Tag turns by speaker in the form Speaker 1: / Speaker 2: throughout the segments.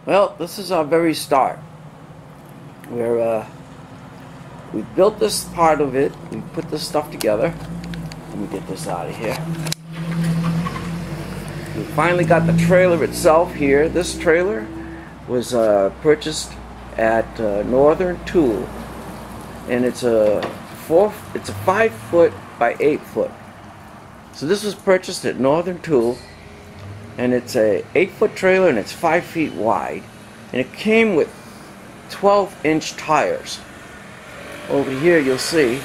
Speaker 1: Well, this is our very start, where we built this part of it, we put this stuff together. Let me get this out of here. We finally got the trailer itself here. This trailer was purchased at Northern Tool, and it's a 5 foot by 8 foot. So this was purchased at Northern Tool, and it's a 8-foot trailer, and it's 5 feet wide, and it came with 12-inch tires. Over here you'll see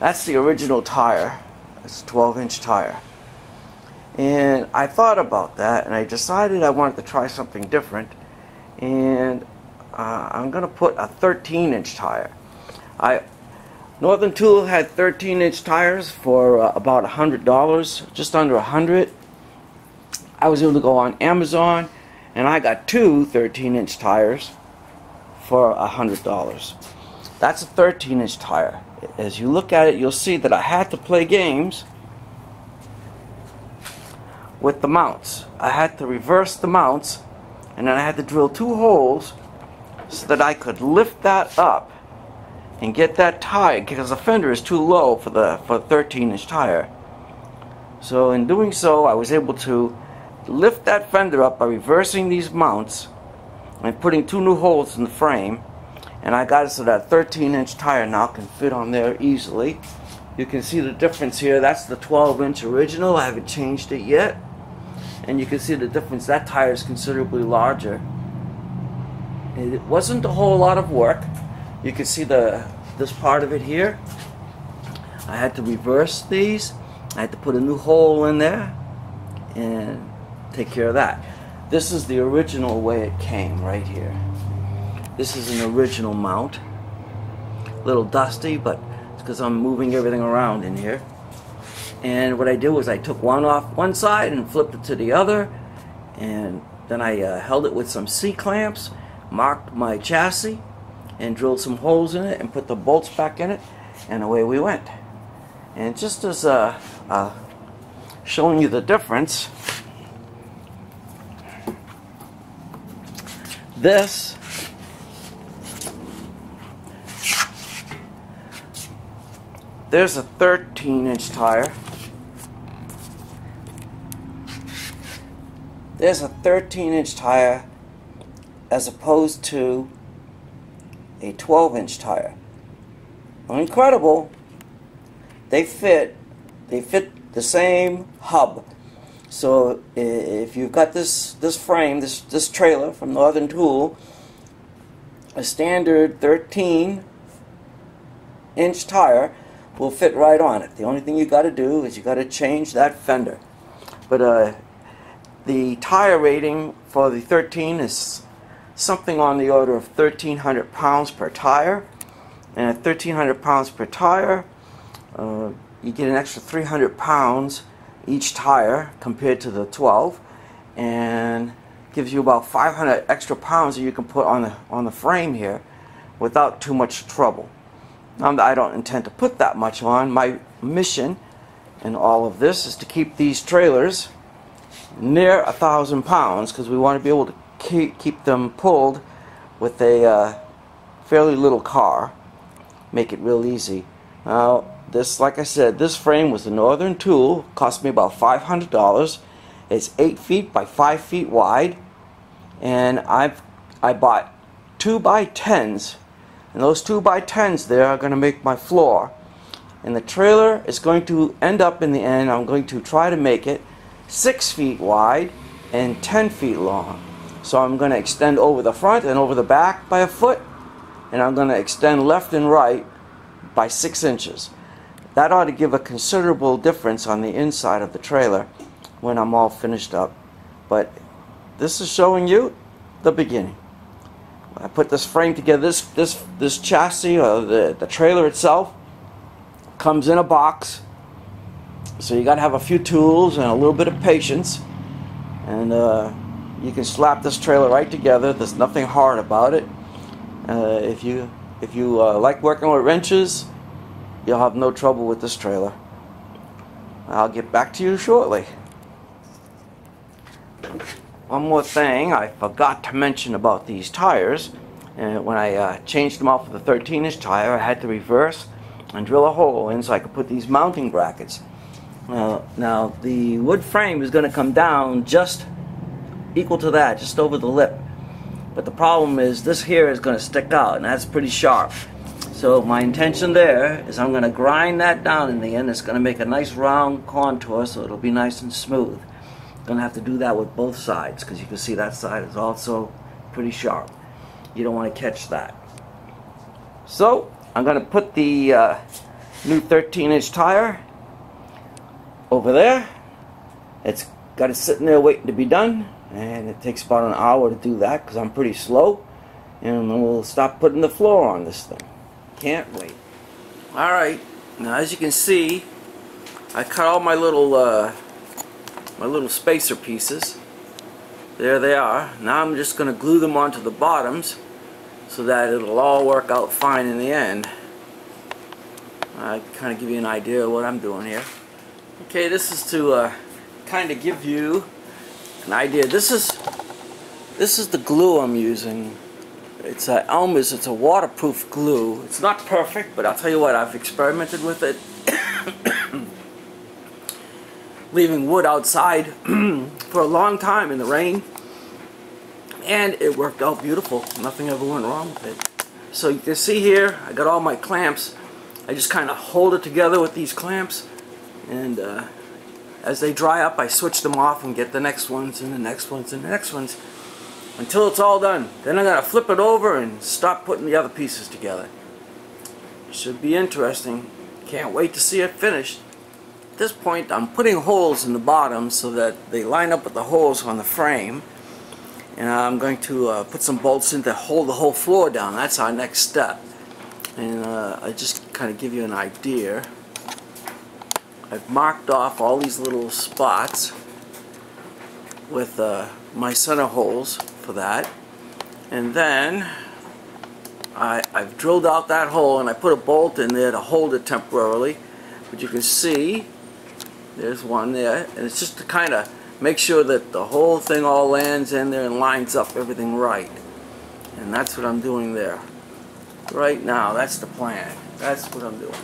Speaker 1: that's the original tire. It's a 12-inch tire, and I thought about that, and I decided I wanted to try something different, and I'm gonna put a 13-inch tire. Northern Tool had 13-inch tires for about $100, just under $100. I was able to go on Amazon, and I got two 13-inch tires for $100. That's a 13-inch tire. As you look at it, you'll see that I had to play games with the mounts. I had to reverse the mounts, and then I had to drill 2 holes so that I could lift that up and get that tire, because the fender is too low for the 13-inch tire. So in doing so, I was able to lift that fender up by reversing these mounts and putting 2 new holes in the frame, and I got it so that 13-inch tire now can fit on there easily. You can see the difference here. That's the 12-inch original. I haven't changed it yet, and you can see the difference. That tire is considerably larger. It wasn't a whole lot of work. You can see this part of it here. I had to reverse these. I had to put a new hole in there and take care of that. This is the original way it came right here. This is an original mount. A little dusty, but it's because I'm moving everything around in here. And what I did was I took one off one side and flipped it to the other, and then I held it with some C-clamps, marked my chassis, and drilled some holes in it and put the bolts back in it, and away we went. And just as showing you the difference, there's a 13-inch tire. There's a 13-inch tire as opposed to a 12-inch tire. Incredible. They fit the same hub. So if you've got this frame, this trailer from Northern Tool, a standard 13-inch tire will fit right on it. The only thing you got to do is you got to change that fender. But the tire rating for the 13 is something on the order of 1,300 pounds per tire, and at 1,300 pounds per tire, you get an extra 300 pounds each tire compared to the 12, and gives you about 500 extra pounds that you can put on the frame here without too much trouble. Now, I don't intend to put that much on. My mission in all of this is to keep these trailers near 1,000 pounds, because we want to be able to keep them pulled with a fairly little car, make it real easy. Now this, like I said, this frame was the Northern Tool, cost me about $500. It's 8 feet by 5 feet wide, and I bought 2x10s, and those 2x10s there are going to make my floor, and the trailer is going to end up, in the end, I'm going to try to make it 6 feet wide and 10 feet long. So I'm going to extend over the front and over the back by a foot, and I'm going to extend left and right by 6 inches. That ought to give a considerable difference on the inside of the trailer when I'm all finished up. But this is showing you the beginning. I put this frame together. This chassis, or the trailer itself, comes in a box. So you got to have a few tools and a little bit of patience, and you can slap this trailer right together. There's nothing hard about it. If you like working with wrenches, you'll have no trouble with this trailer. I'll get back to you shortly. one more thing I forgot to mention about these tires. And when I changed them out for the 13-inch tire, I had to reverse and drill a hole in so I could put these mounting brackets. Now the wood frame is going to come down just equal to that, just over the lip. But the problem is this here is going to stick out, and that's pretty sharp. So my intention there is I'm going to grind that down in the end. It's going to make a nice round contour so it'll be nice and smooth. I'm going to have to do that with both sides because you can see that side is also pretty sharp. You don't want to catch that. So I'm going to put the new 13-inch tire over there. It's got it sitting there waiting to be done, and it takes about an hour to do that because I'm pretty slow. And then we'll stop putting the floor on this thing. Can't wait. Alright, now as you can see, I cut all my little spacer pieces. There they are. Now I'm just going to glue them onto the bottoms so that it'll all work out fine in the end. I kind of give you an idea of what I'm doing here. Okay, this is to kind of give you an idea. This is the glue I'm using. It's Elmer's. It's a waterproof glue. It's not perfect, but I'll tell you what, I've experimented with it. Leaving wood outside for a long time in the rain, and it worked out beautiful. Nothing ever went wrong with it. So you can see here, I got all my clamps. I just kind of hold it together with these clamps, and as they dry up, I switch them off and get the next ones and the next ones and the next ones until it's all done. Then I'm going to flip it over and start putting the other pieces together. Should be interesting. Can't wait to see it finished. At this point, I'm putting holes in the bottom so that they line up with the holes on the frame. And I'm going to put some bolts in to hold the whole floor down. That's our next step. And I just kind of give you an idea. I've marked off all these little spots with my center holes for that. And then I've drilled out that hole and I put a bolt in there to hold it temporarily. But you can see there's one there, and it's just to kind of make sure that the whole thing all lands in there and lines up everything right. And that's what I'm doing there. Right now, that's the plan. That's what I'm doing.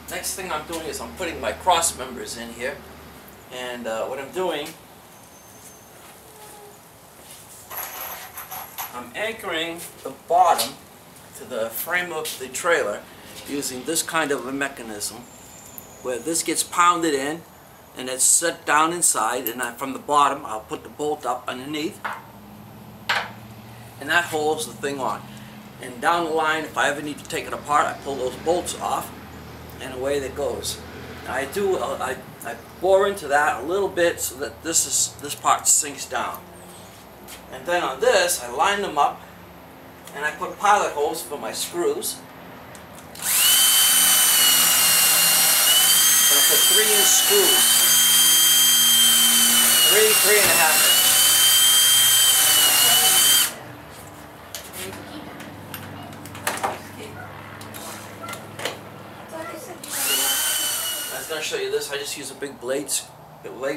Speaker 1: Next thing I'm doing is I'm putting my cross members in here, and what I'm doing, I'm anchoring the bottom to the frame of the trailer using this kind of a mechanism where this gets pounded in and it's set down inside, and from the bottom I'll put the bolt up underneath, and that holds the thing on. And down the line, if I ever need to take it apart, I pull those bolts off, and away that goes. I bore into that a little bit so that this part sinks down. And then on this, I line them up, and I put pilot holes for my screws. And I put 3-inch screws, 3.5 inch. I was going to show you this. I just use a big blade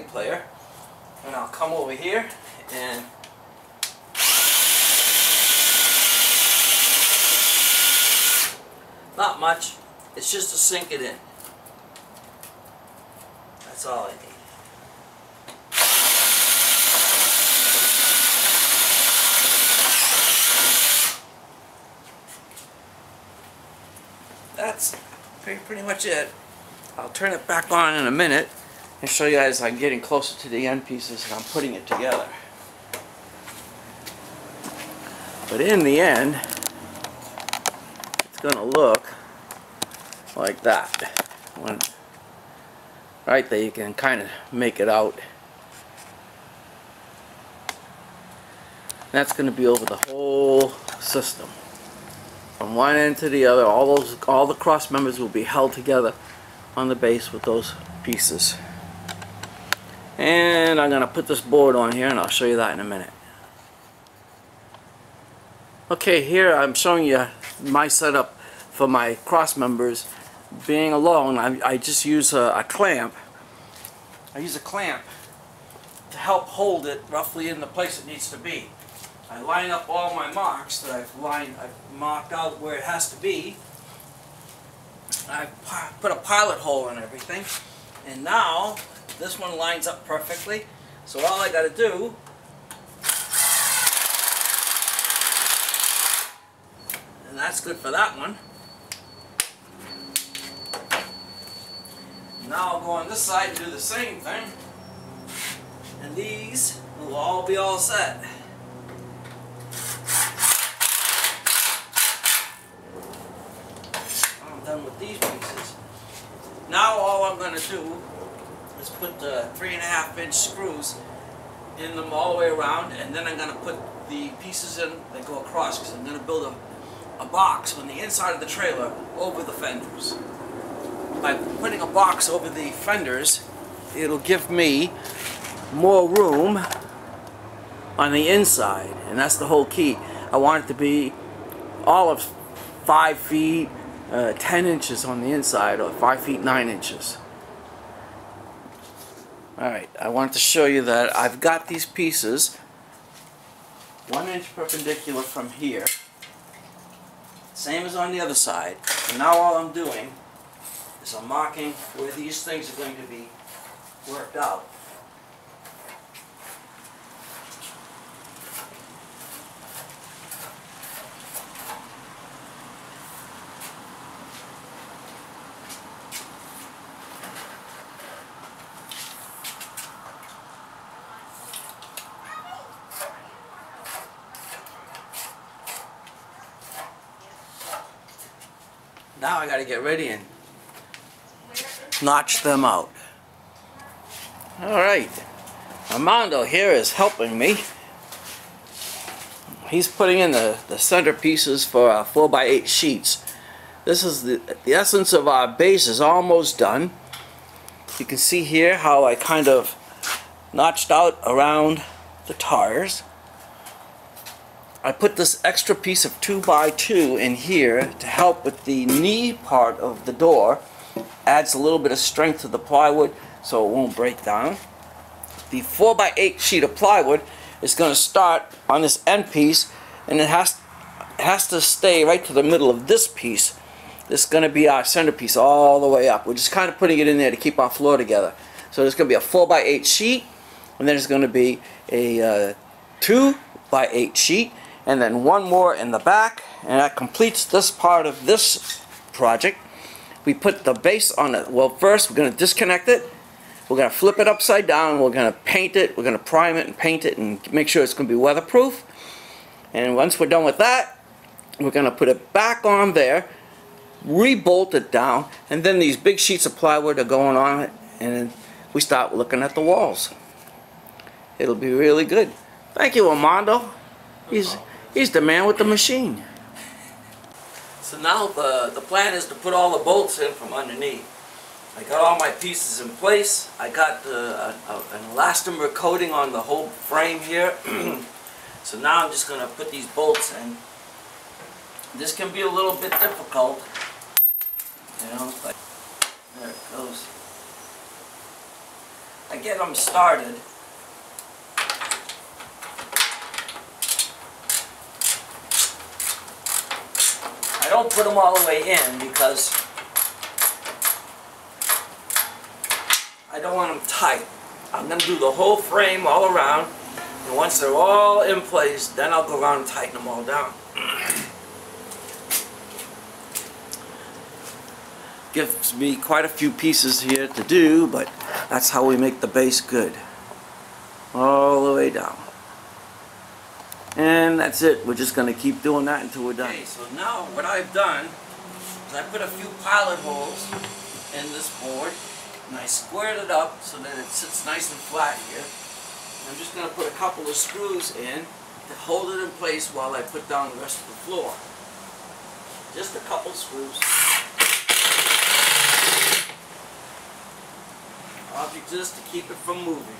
Speaker 1: player, and I'll come over here and not much. It's just to sink it in. That's all I need. That's pretty much it. I'll turn it back on in a minute and show you as I'm getting closer to the end pieces and I'm putting it together. But in the end, it's going to look like that. Right there, you can kind of make it out. That's going to be over the whole system. From one end to the other, all the cross members will be held together on the base with those pieces. And I'm going to put this board on here, and I'll show you that in a minute. Okay, here I'm showing you my setup for my cross members. Being alone, I just use a clamp. I use a clamp to help hold it roughly in the place it needs to be. I line up all my marks that I've marked out where it has to be. I put a pilot hole in everything, and now this one lines up perfectly. So all I got to do and that's good for that one. Now I'll go on this side and do the same thing, and these will all be all set. I'm done with these pieces. Now all I'm going to do is put the 3.5-inch screws in them all the way around, and then I'm going to put the pieces in that go across, because I'm going to build a box on the inside of the trailer over the fenders. By putting a box over the fenders, it'll give me more room on the inside, and that's the whole key. I want it to be all of 5 feet 10 inches on the inside, or 5 feet 9 inches. Alright, I want to show you that I've got these pieces 1 inch perpendicular from here, same as on the other side. And now all I'm doing is I'm marking where these things are going to be worked out. Now I got to get ready and notch them out. Alright, Armando here is helping me. He's putting in the center pieces for 4x8 sheets. This is the essence of our base is almost done. You can see here how I kind of notched out around the tires. I put this extra piece of 2x2 in here to help with the knee part of the door. Adds a little bit of strength to the plywood so it won't break down. The 4x8 sheet of plywood is going to start on this end piece, and it has to stay right to the middle of this piece. This is going to be our centerpiece all the way up. We're just kind of putting it in there to keep our floor together. So there's going to be a 4x8 sheet, and then there's going to be a 2x8 sheet, and then one more in the back, and that completes this part of this project. We put the base on it. Well, first we're going to disconnect it. We're going to flip it upside down. We're going to paint it. We're going to prime it and paint it and make sure it's going to be weatherproof. And once we're done with that, we're going to put it back on there, re-bolt it down, and then these big sheets of plywood are going on it, and then we start looking at the walls. It'll be really good. Thank you, Armando. He's the man with the machine. So now the plan is to put all the bolts in from underneath. I got all my pieces in place. I got an elastomer coating on the whole frame here. So now I'm just going to put these bolts in. This can be a little bit difficult. You know, like, there it goes. I get them started. I don't put them all the way in because I don't want them tight. I'm going to do the whole frame all around, and once they're all in place, then I'll go around and tighten them all down. Gives me quite a few pieces here to do, but that's how we make the base good. All the way down. And that's it. We're just going to keep doing that until we're done. Okay, so now what I've done is I put a few pilot holes in this board, and I squared it up so that it sits nice and flat here. I'm just going to put a couple of screws in to hold it in place while I put down the rest of the floor. Just a couple screws. Object is to keep it from moving.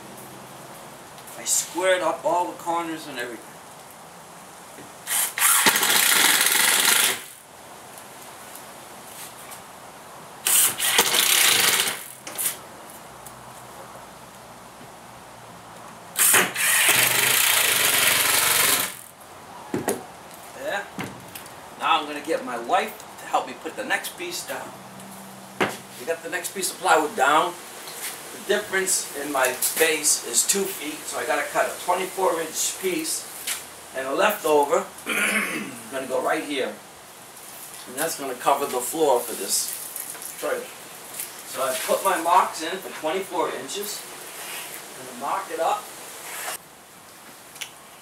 Speaker 1: I squared up all the corners and everything. There. Now I'm going to get my wife to help me put the next piece down. We got the next piece of plywood down. The difference in my base is 2 feet, so I got to cut a 24-inch piece, and the leftover I'm going to go right here, and that's going to cover the floor for this trailer. So I put my marks in for 24 inches, and mark it up.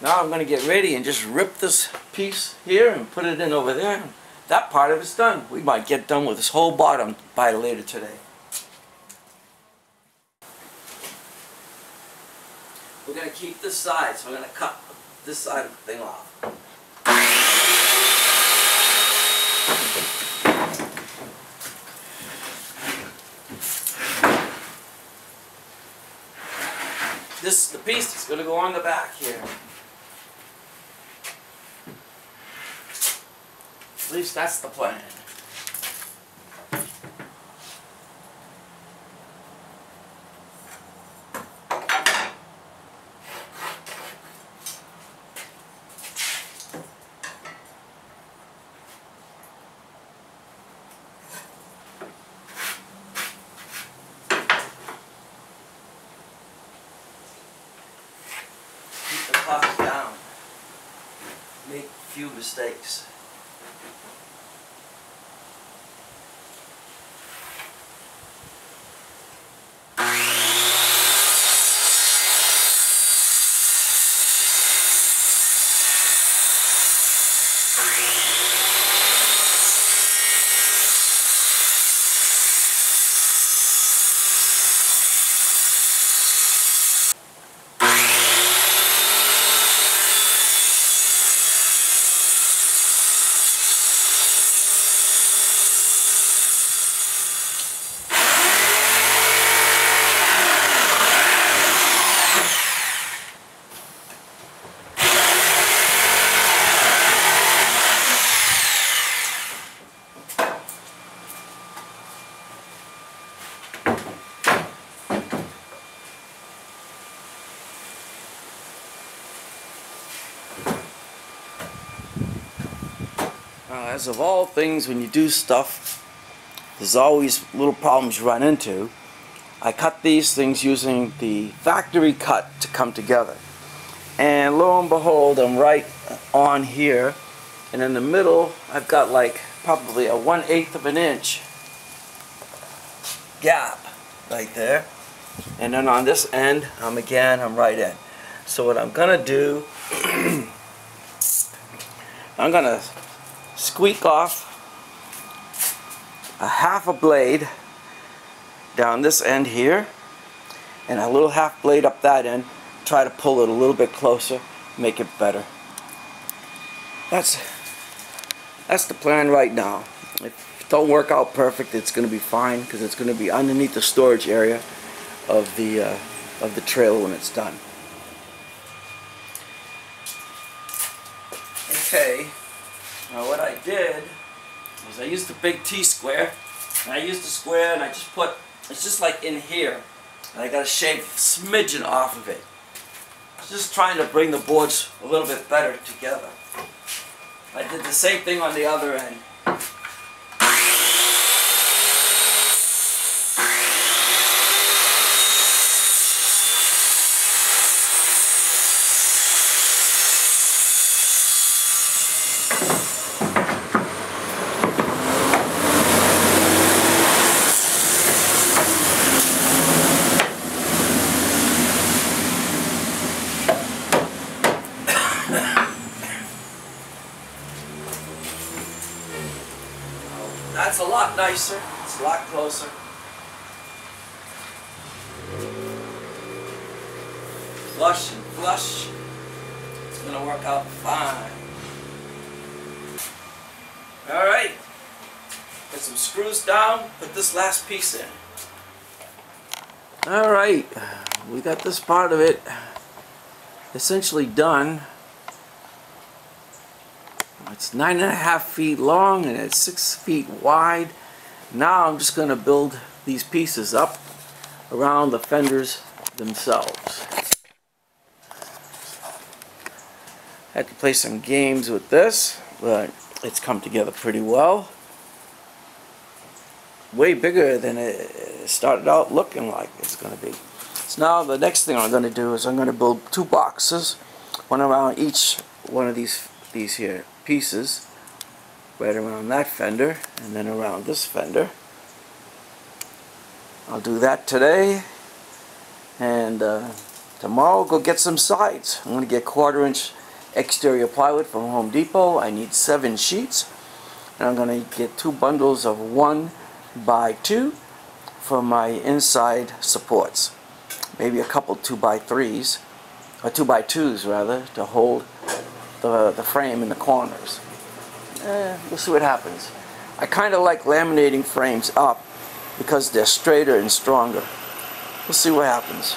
Speaker 1: Now I'm going to get ready and just rip this piece here and put it in over there. That part of it's done. We might get done with this whole bottom by later today. We're going to keep this side, so I'm going to cut this side of the thing off. This is the piece that's going to go on the back here. At least that's the plan. Keep the cost down. Make few mistakes. As of all things, when you do stuff, there's always little problems you run into. I cut these things using the factory cut to come together. And lo and behold, I'm right on here. And in the middle, I've got like probably a 1/8 of an inch gap right there. And then on this end, I'm right in. So what I'm gonna do, I'm gonna squeak off a half a blade down this end here and a little half blade up that end. Try to pull it a little bit closer, make it better. That's the plan right now. If it don't work out perfect, it's going to be fine because it's going to be underneath the storage area of the trailer when it's done. Okay. Now what I did was I used the big T-square, and I used the square and I just put, it's just like in here, and I got to shave a smidgen off of it. Just trying to bring the boards a little bit better together. I did the same thing on the other end. That's a lot nicer. It's a lot closer. Flush and flush. It's going to work out fine. Alright, put some screws down, put this last piece in. Alright, we got this part of it essentially done. It's 9.5 feet long and it's 6 feet wide. Now I'm just going to build these pieces up around the fenders themselves. I had to play some games with this, but it's come together pretty well. Way bigger than it started out looking like it's going to be. So now the next thing I'm going to do is I'm going to build 2 boxes, one around each one of these here pieces, right around that fender and then around this fender. I'll do that today, and tomorrow I'll go get some sides. I'm going to get 1/4-inch exterior plywood from Home Depot. I need 7 sheets, and I'm going to get 2 bundles of 1x2 for my inside supports. Maybe a couple 2x3s, or 2x2s rather, to hold the frame in the corners. We'll see what happens. I kind of like laminating frames up because they're straighter and stronger. We'll see what happens.